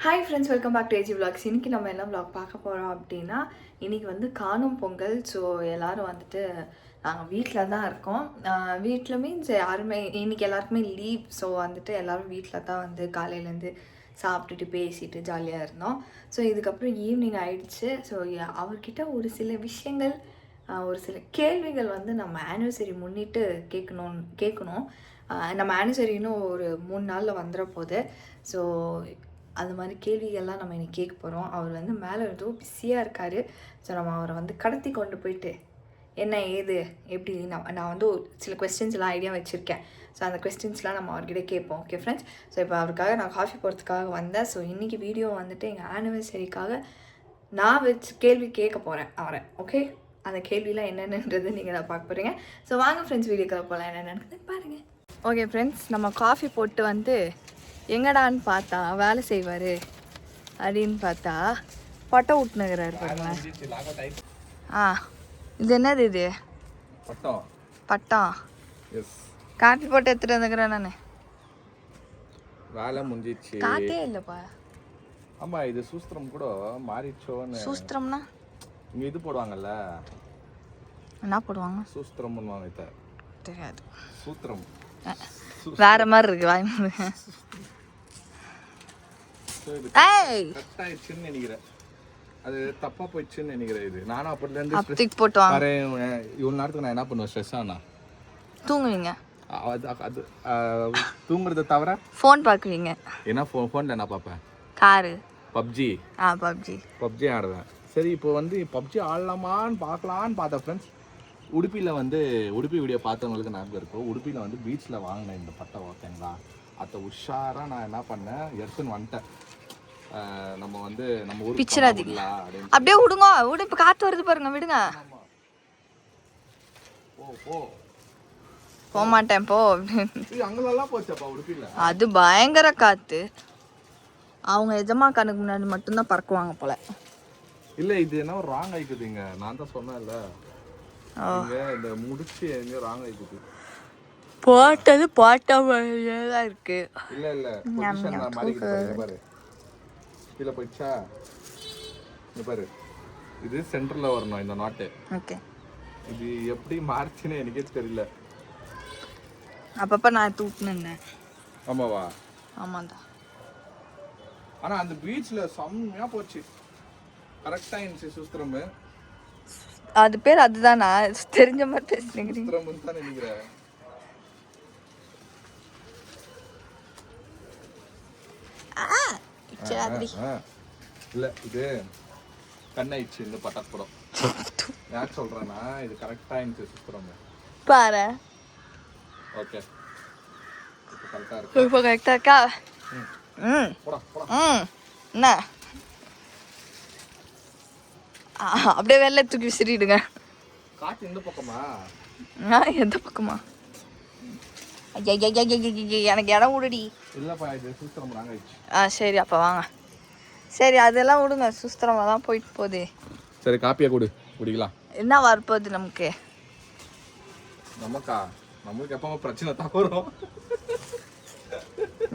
Hi friends, welcome back to AG vlogs. இன்றைக்கி நம்ம என்ன விளாக் பார்க்க போகிறோம் அப்படின்னா, இன்றைக்கி வந்து காணும் பொங்கல். ஸோ எல்லோரும் வந்துட்டு நாங்கள் வீட்டில் தான் இருக்கோம். வீட்டில் மீன்ஸ் யாருமே இன்றைக்கி எல்லாருக்குமே லீவ். ஸோ வந்துட்டு எல்லோரும் வீட்டில் தான் வந்து காலையிலேருந்து சாப்பிட்டுட்டு பேசிட்டு ஜாலியாக இருந்தோம். ஸோ இதுக்கப்புறம் ஈவினிங் ஆயிடுச்சு. ஸோ அவர்கிட்ட ஒரு சில விஷயங்கள், ஒரு சில கேள்விகள் வந்து நம்ம ஆனிவர்சரி முன்னிட்டு கேட்கணும். நம்ம ஆனிவர்சரி இன்னும் ஒரு 3 நாளில் வந்துட போகுது. ஸோ அது மாதிரி கேள்விகள்லாம் நம்ம இன்றைக்கி கேட்க போகிறோம். அவர் வந்து மேலே ஏதோ பிஸியாக இருக்கார். ஸோ நம்ம அவரை வந்து கடத்தி கொண்டு போயிட்டு என்ன ஏது எப்படி நான் வந்து சில கொஸ்டின்ஸ்லாம் ஐடியா வச்சுருக்கேன். ஸோ அந்த கொஸ்டின்ஸ்லாம் நம்ம அவர்கிட்ட கேட்போம். ஓகே ஃப்ரெண்ட்ஸ், ஸோ இப்போ அவருக்காக நான் காஃபி போடுறதுக்காக வந்தேன். ஸோ இன்றைக்கி வீடியோ வந்துட்டு எங்கள் ஆனிவர்சரிக்காக நான் வச்சு கேள்வி கேட்க போகிறேன் அவரை. ஓகே, அந்த கேள்விலாம் என்னென்னன்றது நீங்கள் நான் பார்க்க போகிறீங்க. ஸோ வாங்க ஃப்ரெண்ட்ஸ், வீடியோக்காக போகலாம். என்னென்னு பாருங்கள். ஓகே ஃப்ரெண்ட்ஸ், நம்ம காஃபி போட்டு வந்து எங்கடான்னு பார்த்தா வேலை செய்வார் அப்படின்னு பார்த்தா பட்டை விட்டுனுங்கிறாரு பாருங்க. இது என்னது? இது பட்டம். காப்பி போட்டு எடுத்துட்டு வந்துக்கிறேன் நான். வேலை முடிஞ்சிச்சு. காத்தே இல்லைப்பா. ஆமா, இது சூஸ்திரம் கூட மாறிச்சோன்னு. சூஸ்திரம்னா இங்க இது போடுவாங்கல்ல. என்ன போடுவாங்க? சூஸ்திரம் பண்ணுவாங்க. இத தெரியாது. சூத்திரம் வேற மாதிரி இருக்கு. வாங்கி கட்டாயிடுச்சுன்னு நினைக்கிறேன். அது தப்பா போயிடுச்சுன்னு நினைக்கிறேன். இது நானும் அப்பத்துல இருந்து போட்டு வாங்க. இவ்வளவு நேரத்துக்கு நான் என்ன பண்ணுவேன்? ஸ்ட்ரெஸ் ஆனா தூங்குவீங்க. அது தூங்குறத தவிர ஃபோன் பார்க்குவீங்க. என்ன ஃபோன்ல என்ன பார்ப்பேன்? Car, PUBG. பப்ஜி ஆடுவேன். சரி, இப்போ வந்து பப்ஜி ஆடலாமான்னு பார்க்கலான்னு பார்த்தேன் ஃப்ரெண்ட்ஸ். உடுப்பியில் வந்து உடுப்பி வீடியோ பார்த்தவங்களுக்கு ஞாபகம் இருக்கும். உடுப்பியில் வந்து பீச்சில் வாங்கினேன் இந்த பட்டை. ஓகேங்களா? அதை உஷாராக நான் என்ன பண்ணேன், எடுத்துன்னு வந்துட்டேன். நம்ம வந்து நம்ம ஊர் பிச்சராதீங்க, அப்படியே விடுங்க. உடுப்பு காற்று வருது பாருங்க, விடுங்க. போக மாட்டேன் போ. அங்கெல்லாம் போச்சப்பா உடுப்பியில். அது பயங்கர காற்று. அவங்க எஜமா கணக்கு முன்னாடி மட்டும்தான் பறக்குவாங்க போல. இல்லை, இது என்ன ராங் ஆயிக்குதுங்க. நான் தான் சொன்னேன்ல, இந்த முடிச்சு எங்க ராங் ஆயிக்குது. போட்டது போட்ட மாதிரியே தான் இருக்கு. இல்ல இல்ல, பொசிஷன் நான் மாறிக்கிட்டு பாரு. கீழே போயிடுச்சா? இங்க பாரு, இது சென்டர்ல வரணும் இந்த நாட்டு. ஓகே, இது எப்படி மார்ச்சுன்னு எனக்கே தெரியல. அப்பப்ப நான் தூக்குனேன். ஆமாவா? ஆமாண்டா. ஆனா அந்த பீச்ல செம்மையா போச்சு. கரெக்டா இருந்துச்சு சுஸ்திரம். அது பேர் அதுதானா? தெரிஞ்ச மாதிரி பேசுறீங்க. சுஸ்திரம் தான் நினைக்கிறேன். இல்ல, இது கண்ணாயிடுச்சு இந்த பட்டாப்படம். யார் சொல்றேன்னா, இது கரெக்டா இருந்துச்சு சுஸ்திரம். பாரு. ஓகே, கரெக்டா இருக்கா? என்ன அப்படியே வெளில தூக்கி விசிறிடுங்க. காத்து இந்த பக்கமா? எந்த பக்கமா? எனக்கு இடம் விடுடி. இல்லப்பா, இது சூஸ்திரம் ராங் ஆயிடுச்சு. சரி, அப்போ வாங்க. சரி, அதெல்லாம் விடுங்க. சூஸ்திரமா தான் போயிட்டு போகுது. சரி, காப்பியை கொடு, குடிக்கலாம். என்ன வரப்போகுது நமக்கு? நமக்கு எப்போ பிரச்சனை தான் வரும்.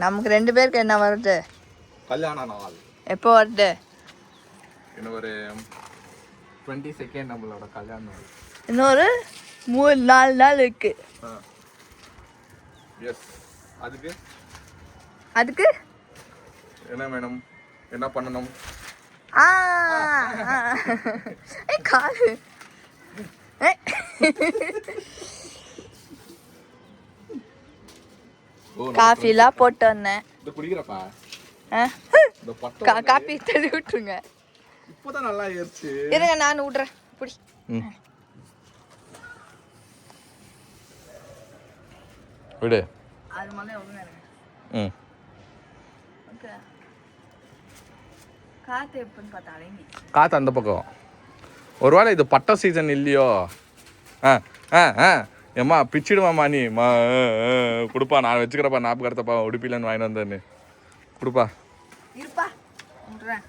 நமக்கு 2 பேருக்கு என்ன வருது? கல்யாண நாள் எப்போ வருது? இன்னும் ஒரு 22 நம்மளோட கல்யாண நாள். இன்னொரு 3-4 நாள் இருக்கு. எஸ். அதுக்கு என்ன வேணும், என்ன பண்ணணும்? காலு காஃபிலாம் போட்டு வந்தேன். குடிக்கிறப்பா காப்பி தள்ளி விட்டுருங்க. இப்போதான் நல்லா ஏறிச்சு. இருங்க, நான் விடுறேன். புடி. விடு. அது மாதிரி ஒண்ணு. ஓகே. காத்து எப்பன்னு பார்த்தா அடங்கி. காத்து அந்த பக்கம். ஒருவேளை இது பட்ட சீசன் இல்லையோ? ஏம்மா பிச்சிடுவாம்மா நீ. கொடுப்பா, நான் வச்சுக்கிறப்பா. ஞாபகம் எடுத்தப்பா, உடுப்பிலன்னு வாங்கிட்டு வந்தேன்னு. கொடுப்பா. இருப்பா, விடுறேன்.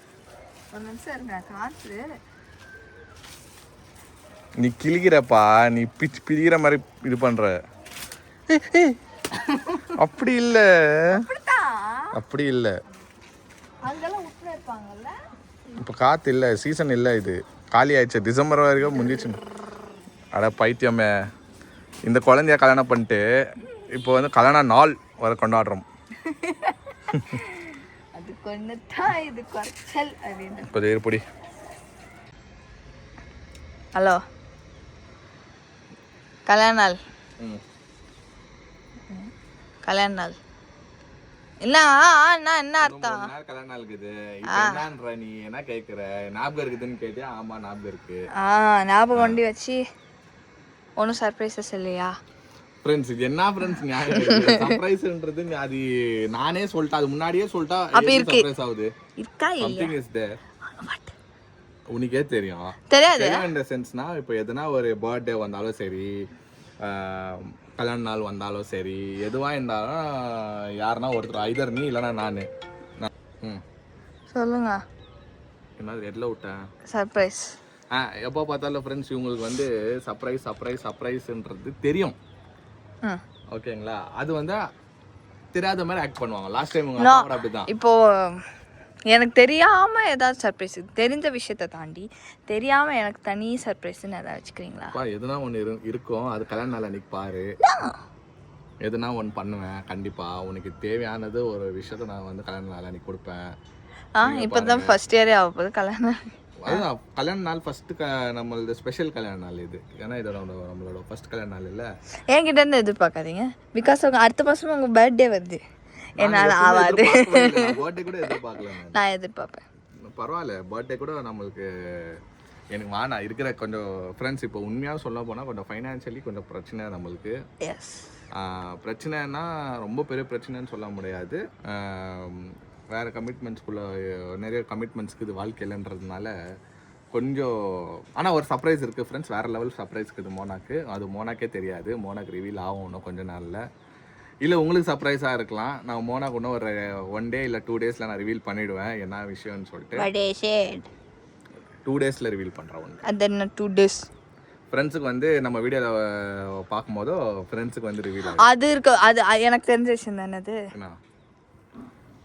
ஒரு நிமிஷம் இருங்க. காற்று நீ கிளிக்கிறப்பா, நீ பிரிக்கிற மாதிரி இது பண்ற. அப்படி இல்ல, அப்படி இல்ல. அங்கெல்லாம் உப்பு வைப்பாங்கல்ல. இப்போ காற்று இல்லை, சீசன் இல்லை, இது காலி ஆயிடுச்சு. டிசம்பர் வரைக்கும் முடிஞ்சிச்சு. அட பைத்தியமே, இந்த குழந்தைய கல்யாணம் பண்ணிட்டு இப்போ வந்து கல்யாண நாள் வர கொண்டாடுறோம். அது கொண்டு தான் இது குறைச்சல் அப்படின்னு. இப்போ ஏற்படி. ஹலோ, கல்யாண நாள். கல்யாண நாள் இல்ல என்ன அர்த்தம்? கல்யாண நாள் இருக்குது. இப்போ என்னன்ற நீ என்ன கேட்குற? ஞாபகம் இருக்குதுன்னு கேட்டியா? ஆமா ஞாபகம் இருக்கு. ஞாபகம் கொண்டு வச்சு ஒன்றும் சர்ப்ரைஸஸ் இல்லையா? ஃப்ரெண்ட்ஸ் இது என்ன ஃப்ரெண்ட்ஸ் ஞாபகம் சர்ப்ரைஸ்ன்றது அது நானே சொல்லிட்டேன், அது முன்னாடியே சொல்லிட்டா சர்ப்ரைஸ் ஆகுது. இருக்கா இல்லையா? Something is there. உனக்கே தெரியும். தெரியாது இந்த சென்ஸ்னா இப்போ எதுனா ஒரு பர்த்டே வந்தாலும் சரி, கல்யாண நாள் வந்தாலும் சரி, எதுவாக இருந்தாலும் யாருன்னா ஒருத்தர் ஐதர் நீ இல்லைனா நான். சொல்லுங்க. என்ன எட்ல விட்டேன்? சர்ப்ரைஸ். எப்போ பார்த்தாலும் ஃப்ரெண்ட்ஸ் இவங்களுக்கு வந்து சர்ப்ரைஸ் சர்ப்ரைஸ் சர்ப்ரைஸ்ன்றது தெரியும். ஓகேங்களா? அது வந்து தெரியாத மாதிரி ஆக்ட் பண்ணுவாங்க. லாஸ்ட் டைம் உங்க அப்பா அப்படிதான். இப்போ எனக்கு தெரியாம ஏதாவது சர்ப்ரைஸ், தெரிஞ்ச விஷயத்தை தாண்டி தெரியாம எனக்கு தனி சர்ப்ரைஸ்ன்னு ஏதாவது வச்சுக்கிறீங்களா? எதுனா ஒன்று இருக்கும், அது கல்யாண நாள் அன்னைக்கு பாரு. எதுனா ஒன்று பண்ணுவேன் கண்டிப்பா. உனக்கு தேவையானது ஒரு விஷயத்த நான் வந்து கல்யாண நாள் அன்னைக்கு கொடுப்பேன். இப்போதான் ஃபர்ஸ்ட் இயரே ஆக போகுது கல்யாணம். அதுதான் கல்யாண நாள் ஃபர்ஸ்ட் நம்மளோட ஸ்பெஷல் கல்யாண நாள் இது. ஏன்னா இதோட நம்மளோட ஃபர்ஸ்ட் கல்யாண நாள் இல்லை. என்கிட்ட இருந்து எதிர்பார்க்காதீங்க. பிகாஸ் அடுத்த மாதம் உங்கள் பர்த்டே வருது, என்னால் ஆகாது. பர்த்டே கூட எதிர்பார்க்கல. நான் எதிர்பார்ப்பேன். பரவாயில்ல, பர்த்டே கூட நம்மளுக்கு எனக்கு வானா இருக்கிற கொஞ்சம் ஃப்ரெண்ட்ஸ். இப்போ உண்மையாக சொல்ல போனால் கொஞ்சம் ஃபைனான்ஷியலி கொஞ்சம் பிரச்சனை நம்மளுக்கு. பிரச்சனைனா ரொம்ப பெரிய பிரச்சனைன்னு சொல்ல முடியாது. வேறு கமிட்மெண்ட்ஸ்குள்ளே நிறைய கமிட்மெண்ட்ஸ்க்கு இது வாழ்க்கையிலன்றதுனால கொஞ்சம். ஆனால் ஒரு சர்ப்ரைஸ் இருக்குது ஃப்ரெண்ட்ஸ், வேறு லெவல் சர்ப்ரைஸ் இருக்குது மோனாக்கு. அது மோனாக்கே தெரியாது. மோனாக்கு ரிவீல் ஆகும் இன்னும் கொஞ்சம் நாளில். இல்லை உங்களுக்கு சர்ப்ரைஸாக இருக்கலாம். நான் மோனாக்கு இன்னும் ஒரு 1 day இல்லை 2 days நான் ரிவீல் பண்ணிவிடுவேன் என்ன விஷயம்னு சொல்லிட்டு. 2 days ரிவீல் பண்ணுறேன். அது என்ன 2 days? ஃப்ரெண்ட்ஸுக்கு வந்து நம்ம வீடியோவில் பார்க்கும்போதோ ஃப்ரெண்ட்ஸுக்கு வந்து ரிவீல் ஆகும். அது இருக்கு, அது எனக்கு தெரிஞ்ச விஷயம் தானே. அது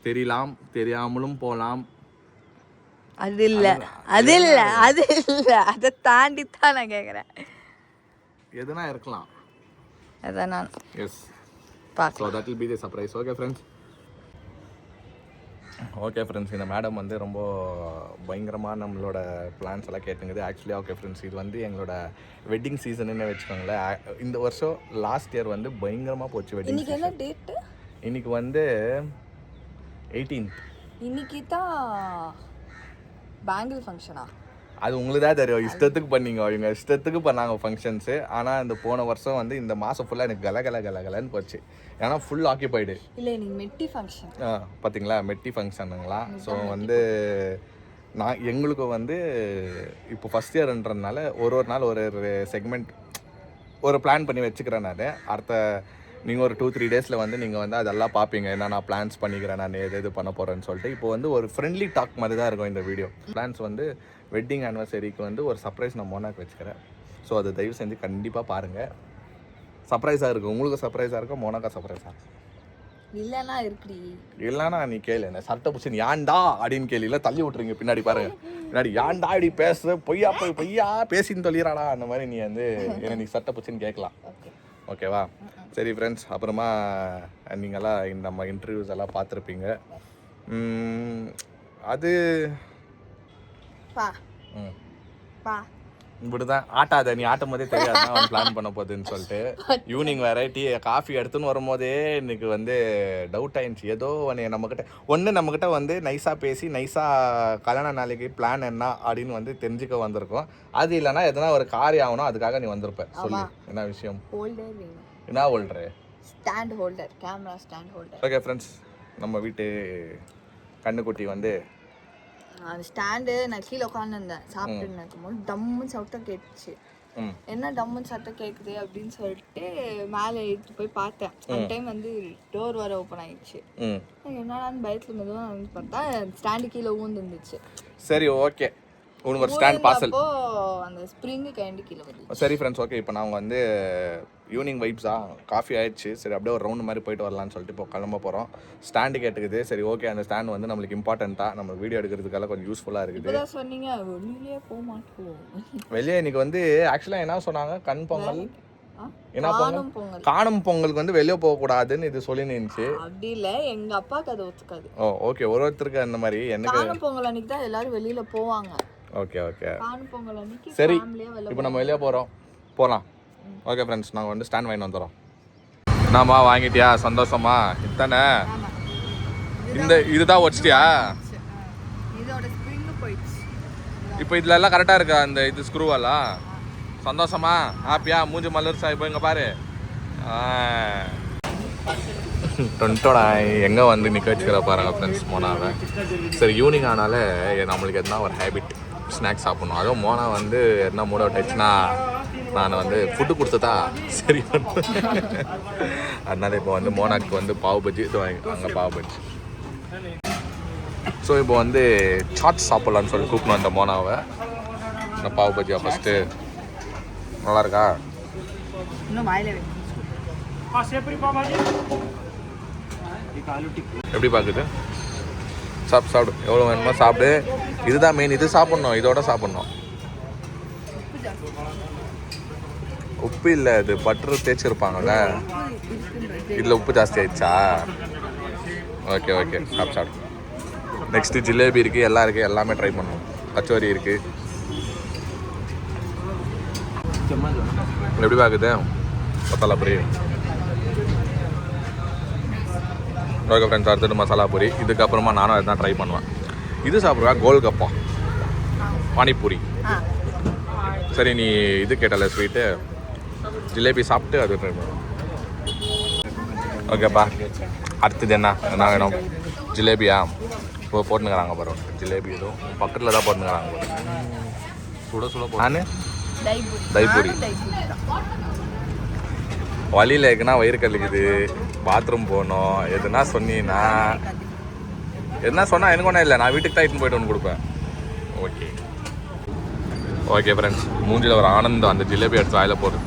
தெரியலாம், தெரியாமலும் போகலாம். அது இல்லை, அது இல்லை, அது இல்லை, அதை தாண்டி தான் நான் கேட்குறேன். எதுனா இருக்கலாம். அதான் நான் yes. So that will be the surprise. Okay friends. Okay friends, இந்த மேடம் வந்து ரொம்ப பயங்கரமாக நம்மளோட பிளான்ஸ் எல்லாம் கேட்டுங்குது. ஆக்சுவலி ஓகே ஃப்ரெண்ட்ஸ், இது வந்து எங்களோட வெட்டிங் சீசன்னு வச்சுக்கோங்களேன். இந்த வருஷம் லாஸ்ட் இயர் வந்து பயங்கரமாக போச்சு வெட்டிங். இன்னைக்கு என்ன டேட்டு? இன்னைக்கு வந்து 18th. இன்னைக்கு தான் பேங்கிள் ஃபங்க்ஷனா? அது உங்களுக்கு தான் தெரியும். இஷ்டத்துக்கு பண்ணீங்க, இவங்க இஷ்டத்துக்கு பண்ணாங்க ஃபங்க்ஷன்ஸு. ஆனால் இந்த போன வருஷம் வந்து இந்த மாதம் ஃபுல்லாக எனக்கு கலகலன்னு போச்சு. ஏன்னா ஃபுல் ஆக்கியபைடு. இல்லை இன்னைக்கு மெட்டி ஃபங்க்ஷன். பார்த்தீங்களா, மெட்டி ஃபங்க்ஷனுங்களா. ஸோ வந்து எங்களுக்கு வந்து இப்போ ஃபஸ்ட் இயர்ன்றதுனால ஒரு நாள் ஒரு செக்மெண்ட் ஒரு பிளான் பண்ணி வச்சுக்கிறேன் நான். அடுத்த நீங்கள் ஒரு 2-3 days வந்து நீங்கள் வந்து அதெல்லாம் பார்ப்பீங்க. என்ன நான் பிளான்ஸ் பண்ணிக்கிறேன், நான் எது பண்ண போகிறேன்னு சொல்லிட்டு. இப்போ வந்து ஒரு ஃப்ரெண்ட்லி டாக் மாதிரி தான் இருக்கும் இந்த வீடியோ. பிளான்ஸ் வந்து வெட்டிங் ஆனிவர்சரிக்கு வந்து ஒரு சர்ப்ரைஸ் நான் மோனாக்கு வச்சுக்கிறேன். ஸோ அதை தயவு செஞ்சு கண்டிப்பாக பாருங்கள். சர்ப்ரைஸாக இருக்கும், உங்களுக்கு சர்ப்ரைஸாக இருக்கும், மோனாக்கா சர்ப்ரைஸாக இல்லைன்னா இருக்குடி. இல்லைன்னா நீ கேளு, என்ன சட்டை பிடிச்சி யாண்டா அப்படின்னு கேள்வியில் தள்ளி விட்ருங்க. பின்னாடி பாருங்க, பின்னாடி யாண்டா இப்படி பேச பொய்யா பேசின்னு சொல்லிடுறாடா அந்த மாதிரி நீ வந்து என்ன நீ சட்டை பிடிச்சின்னு கேட்கலாம். ஓகேவா? சரி ஃப்ரெண்ட்ஸ், அப்புறமா நீங்கள்லாம் நம்ம இன்டர்வியூஸ் எல்லாம் பார்த்துருப்பீங்க. அது இப்படிதான் ஆட்டாத, நீ ஆட்டும் போதே தெரியாது அவன் பிளான் பண்ண போகுதுன்னு சொல்லிட்டு. ஈவினிங் வேற காஃபி எடுத்துன்னு வரும்போதே இன்னைக்கு வந்து டவுட் ஆயிடுச்சு. ஏதோ நம்மக்கிட்ட வந்து நைஸாக பேசி நைஸாக கல்யாண நாளைக்கு பிளான் என்ன அப்படின்னு வந்து தெரிஞ்சுக்க வந்திருக்கோம். அது இல்லைன்னா எதனா ஒரு காரியம் ஆகணும், அதுக்காக நீ வந்திருப்ப. சொல்லு என்ன விஷயம்? என்ன holder? Stand holder, camera stand holder. Okay friends, நம்ம வீட்டு கண்ணுக்குட்டி வந்து அந்த ஸ்டாண்டு நான் கீழே உட்காந்துருந்தேன் சாப்பிட்டுன்னு இருக்கும்போது டம்முன்னு சவுட்டாக கேட்டுச்சு. என்ன டம்முன்னு சத்தம் கேட்குது அப்படின்னு சொல்லிட்டு மேலே எடுத்து போய் பார்த்தேன். அந்த டைம் வந்து டோர் வர ஓப்பன் ஆயிடுச்சு. என்னடான்னு பயத்தில் மெதுவாக வந்து பார்த்தா ஸ்டாண்டு கீழே ஊந்துருந்துச்சு. சரி ஓகே, உனக்கு ஒரு ஸ்டாண்ட் பார்சல். அந்த ஸ்ப்ரிங்கு கைண்டு கீழே வந்து. சரி ஃப்ரெண்ட்ஸ், ஓகே. இப்போ நாங்கள் வந்து ஈவினிங் வைப்ஸா காஃபி ஆயிடுச்சு. சரி அப்படியே ஒரு ரவுண்டு மாதிரி போயிட்டு வரலான்னு சொல்லிட்டு இப்போ கிளம்ப போகிறோம். ஸ்டாண்டு கேட்டுக்குது. சரி ஓகே, அந்த ஸ்டாண்ட் வந்து நம்மளுக்கு இம்பார்ட்டண்ட்டாக நம்ம வீடியோ எடுக்கிறதுக்கெல்லாம் கொஞ்சம் யூஸ்ஃபுல்லாக இருக்குது. சொன்னீங்க வெளியே போக மாட்டோம். வெளியே இன்னைக்கு வந்து ஆக்சுவலாக என்ன சொன்னாங்க, கண் பொங்கல் என்ன காணும் பொங்கல் காணும் பொங்கலுக்கு வந்து வெளியே போகக்கூடாதுன்னு இது சொல்லி நின்றுச்சு. அப்படி இல்லை, எங்கள் அப்பாவுக்கு அது ஒத்துக்காது. ஓ ஓகே, ஒருத்தருக்கு அந்த மாதிரி. எனக்கு காணும் பொங்கல் அன்னைக்கு தான் எல்லாரும் வெளியில போவாங்க. ஓகே ஓகே காணும் பொங்கல் அன்னைக்கு சரி, ஃபேமிலியா வெளிய இப்போ நம்ம வெளியே போகலாம். ஓகே ஃப்ரெண்ட்ஸ், நாங்கள் வந்து ஸ்டாண்ட் வாங்கி வந்துடுறோம். நாமா வாங்கிட்டியா? சந்தோஷமா? இத்தானே இதுதான் வச்சிட்டியா? இதோட ஸ்ப்ரிங் போயிடுச்சு. இப்போ இதுல எல்லாம் கரெக்டாக இருக்கா அந்த இது ஸ்க்ரூவெல்லாம்? சந்தோஷமா? ஹாப்பியா? மூஞ்சி மலர் சாய் இப்போ இங்கே பாரு. டொன்டோடா எங்கே வந்து நிற்க வச்சுக்கிற பாருங்க ஃப்ரெண்ட்ஸ் மோனாவை. சரி ஈவினிங் ஆனாலே நம்மளுக்கு எதுனா ஒரு ஹேபிட் ஸ்நாக்ஸ் சாப்பிட்ணும். அதுவும் மோனா வந்து எதுனா மூட் அவுட் ஆயிடுச்சுன்னா நான் வந்து ஃபுட்டு கொடுத்ததா சரி. அதனால இப்போ வந்து மோனாக்கு வந்து பாவு பஜ்ஜி இது வாங்கி அங்கே பாவு பஜ்ஜி. ஸோ இப்போ வந்து சாட் சாப்பிட்லான்னு சொல்லி கூப்பிடணும் அந்த மோனாவை. இந்த பாவு பஜ்ஜியா ஃபஸ்ட்டு நல்லா இருக்கா? இன்னும் வாயில வைக்கணும். எப்படி பார்க்குது? சாப்பிடு, எவ்வளோ வேணுமோ சாப்பிடு. இதுதான் மெயின், இது சாப்பிட்ணும், இதோட சாப்பிட்ணும். உப்பு இல்லை, இது பட்டர் தேய்ச்சிருப்பாங்கல்ல, இதில் உப்பு ஜாஸ்தி ஆயிடுச்சா? ஓகே ஓகே, சாப்பிடு. நெக்ஸ்ட்டு ஜிலேபி இருக்குது, எல்லாம் இருக்குது, எல்லாமே ட்ரை பண்ணுவோம். கச்சோரி இருக்குது. எப்படி பார்க்குது மசாலா பூரி? ஓகே ஃப்ரெண்ட்ஸ், அடுத்தது மசாலா பூரி. இதுக்கப்புறமா நானும் அதுதான் ட்ரை பண்ணுவேன். இது சாப்பிடுவா கோல்கப்பா, பானிபூரி. சரி, நீ இது கேட்டல ஸ்வீட்டு, ஜிலேபி சாப்பிட்டு அது ட்ரை பண்ணுவேன். ஓகேப்பா, அடுத்தது என்ன வேணும்? ஜிலேபியா? இப்போ போட்டுனுக்கிறாங்க பாரு, ஜிலேபி எதுவும் பக்கத்தில் தான் போட்டுனுக்கிறாங்க பாரு. சுட நான் தைப்பூரி. வழியில் இருக்குன்னா வயிறு கழிக்குது, பாத்ரூம் போகணும், எதுனா சொன்னீங்கன்னா எதுனா சொன்னால் எனக்கு ஒன்றும் இல்லை, நான் வீட்டுக்கு தான் இட்டுன்னு போய்ட்டு ஒன்று கொடுப்பேன். ஓகே ஃப்ரெண்ட்ஸ், மூஞ்சில் ஒரு ஆனந்தம். அந்த ஜிலேபி எடுத்து வாயில் போடு,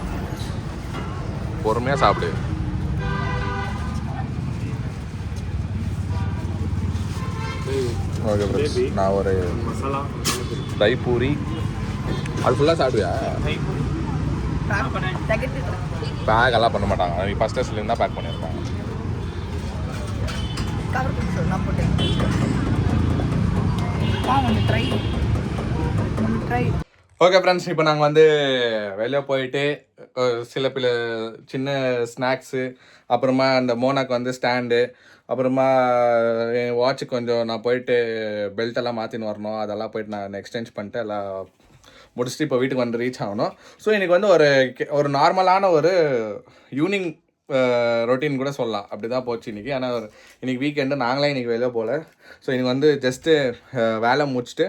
பொறுமையாக சாப்பிடு. ஓகே ஃப்ரெண்ட்ஸ், நான் ஒரு தைப்பூரி. அது ஃபுல்லாக சாப்பிடுவியா? பேக் எல்லாம் பண்ண மாட்டாங்க, நீ ஃபஸ்ட் டெஸ்ட்லேருந்து தான் பேக் பண்ணியிருப்பாங்க. ஓகே ஃப்ரெண்ட்ஸ், இப்போ நாங்கள் வந்து வெளியே போயிட்டு சில சின்ன ஸ்நாக்ஸு, அப்புறமா அந்த மோனாக்கு வந்து ஸ்டாண்டு, அப்புறமா என் வாட்சு கொஞ்சம் நான் போயிட்டு பெல்ட்டெல்லாம் மாற்றின்னு வரணும். அதெல்லாம் போயிட்டு நான் எக்ஸ்சேஞ்ச் பண்ணிட்டு எல்லாம் முடிச்சுட்டு இப்போ வீட்டுக்கு வந்து ரீச் ஆகணும். ஸோ இன்றைக்கி வந்து ஒரு நார்மலான ஒரு ஈவினிங் ரொட்டீன் கூட சொல்லலாம். அப்படி தான் போச்சு இன்றைக்கி. ஆனால் இன்றைக்கி வீக்கெண்டு, நாங்களே இன்றைக்கி வெளியே போகல. ஸோ இன்றைக்கி வந்து ஜஸ்ட்டு வேலை முடிச்சுட்டு,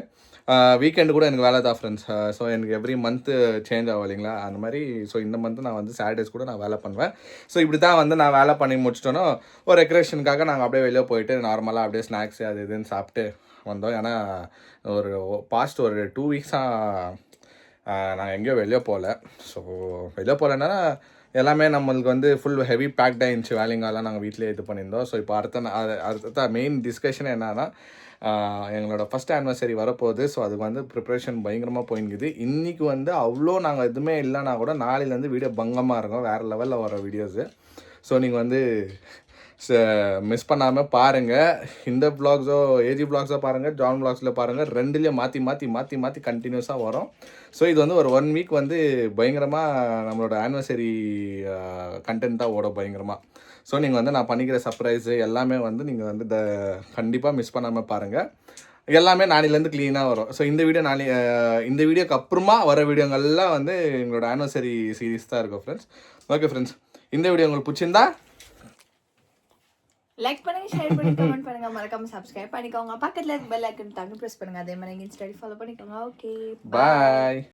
வீக்கெண்டு கூட எனக்கு வேலை தான் ஃப்ரெண்ட்ஸ். ஸோ எனக்கு எவ்ரி மந்த்து சேஞ்ச் ஆகும் இல்லைங்களா, அந்த மாதிரி. ஸோ இந்த மந்த்து நான் வந்து சாட்டர்டேஸ் கூட நான் வேலை பண்ணுவேன். ஸோ இப்படி தான் வந்து நான் வேலை பண்ணி முடிச்சிட்டோன்னா ஒரு ரெக்ரேஷனுக்காக நாங்கள் அப்படியே வெளியே போயிட்டு நார்மலாக அப்படியே ஸ்நாக்ஸு அது இதுன்னு சாப்பிட்டு வந்தோம். ஏன்னா ஒரு பாஸ்ட் ஒரு 2 வீக்ஸாக நாங்கள் எங்கேயோ வெளியே போகல. ஸோ வெளியே போகலன்னா எல்லாமே நம்மளுக்கு வந்து ஃபுல் ஹெவி பேக்டாக இருந்துச்சு, வேலைங்கெல்லாம் நாங்கள் வீட்டிலே இது பண்ணியிருந்தோம். ஸோ இப்போ அடுத்த மெயின் டிஸ்கஷன் என்னன்னா, எங்களோட ஃபஸ்ட் ஆனிவர்சரி வரப்போகுது. ஸோ அதுக்கு வந்து ப்ரிப்ரேஷன் பயங்கரமாக போயிங்குது. இன்றைக்கி வந்து அவ்வளோ நாங்கள் எதுவுமே இல்லைனா கூட நாளையிலேருந்து வீடியோ பங்கமாக இருக்கும், வேறு லெவலில் வர வீடியோஸு. ஸோ நீங்கள் வந்து மிஸ் பண்ணாமல் பாருங்கள். இந்த வ்ளாக்ஸோ ஏஜி வ்ளாக்ஸோ பாருங்கள், ஜான் வ்ளாக்ஸில் பாருங்கள், ரெண்டுலேயும் மாற்றி கண்டினியூஸாக வரும். ஸோ இது வந்து ஒரு 1 வீக் வந்து பயங்கரமாக நம்மளோட ஆனிவர்சரி கண்டென்ட்டாக ஓடும் பயங்கரமாக. ஸோ நீங்கள் வந்து நான் பண்ணிக்கிற சர்ப்ரைஸு எல்லாமே வந்து நீங்கள் வந்து கண்டிப்பாக மிஸ் பண்ணாமல் பாருங்கள். எல்லாமே நாளையிலேருந்து க்ளீனாக வரும். ஸோ இந்த வீடியோக்கு அப்புறமா வர வீடியோங்கள்லாம் வந்து எங்களோட ஆனிவர்சரி சீரீஸ் தான் இருக்கும் ஃப்ரெண்ட்ஸ். ஓகே ஃப்ரெண்ட்ஸ், இந்த வீடியோ உங்களுக்கு பிடிச்சிருந்தா லைக் பண்ணுங்க, ஷேர் பண்ணுங்க, கமெண்ட் பண்ணுங்க, மறக்காம சப்ஸ்கிரைப் பண்ணிக்கோங்க. பக்கத்துல பெல் ஐக்கன் தங்க பிரஸ் பண்ணுங்க. அதே மாதிரி இன்ஸ்டால ஃபாலோ பண்ணிக்கோங்க. ஓகே, பாய்.